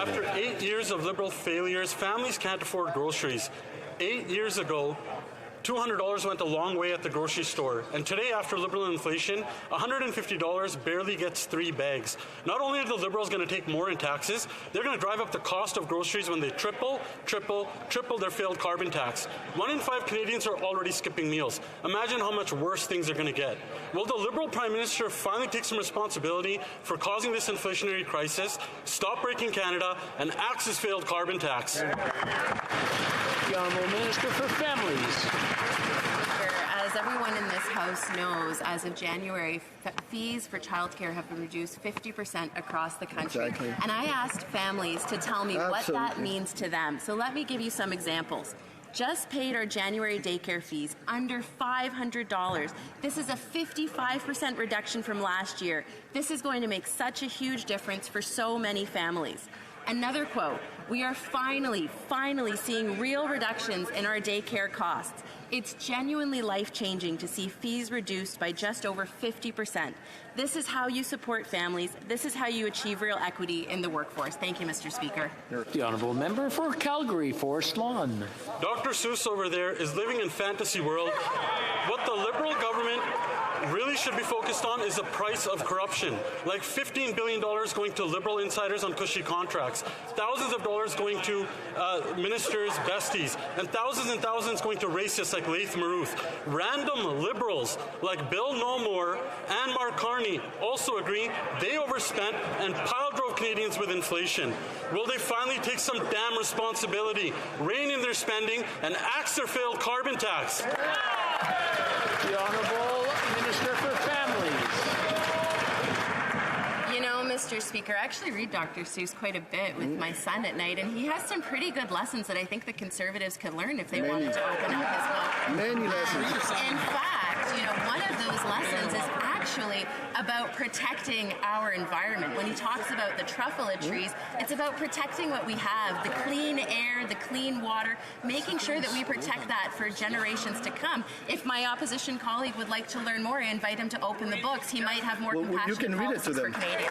After 8 years of Liberal failures, families can't afford groceries. 8 years ago, $200 went a long way at the grocery store. And today, after Liberal inflation, $150 barely gets 3 bags. Not only are the Liberals going to take more in taxes, they're going to drive up the cost of groceries when they triple their failed carbon tax. 1 in 5 Canadians are already skipping meals. Imagine how much worse things are going to get. Will the Liberal Prime Minister finally take some responsibility for causing this inflationary crisis, stop breaking Canada, and axe his failed carbon tax? The Honourable Minister for Families. As everyone in this House knows, as of January, fees for childcare have been reduced 50% across the country. Exactly. And I asked families to tell me what that means to them. So let me give you some examples. Just paid our January daycare fees, under $500. This is a 55% reduction from last year. This is going to make such a huge difference for so many families. Another quote, we are finally seeing real reductions in our daycare costs. It's genuinely life-changing to see fees reduced by just over 50%. This is how you support families. This is how you achieve real equity in the workforce. Thank you, Mr. Speaker. The Honourable Member for Calgary, Forest Lawn. Dr. Seuss over there is living in fantasy world. What the Liberal government really should be focused on is the price of corruption. Like $15 billion going to Liberal insiders on cushy contracts, thousands of dollars going to ministers' besties, and thousands going to racists like Laith Maruth. Random Liberals like Bill Knowmore and Mark Carney also agree they overspent and pile-drove Canadians with inflation. Will they finally take some damn responsibility, rein in their spending, and axe their failed carbon tax? The Honourable Minister for Families. You know, Mr. Speaker, I actually read Dr. Seuss quite a bit with my son at night, and he has some pretty good lessons that I think the Conservatives could learn if they wanted to open up his book. Many lessons. In fact, you know, one of those lessons is actually about protecting our environment. When he talks about the truffula trees, it's about protecting what we have, the clean air, the clean water, making sure that we protect that for generations to come. If my opposition colleague would like to learn more, I invite him to open the books. He might have more compassion you can read it to them. for Canadians.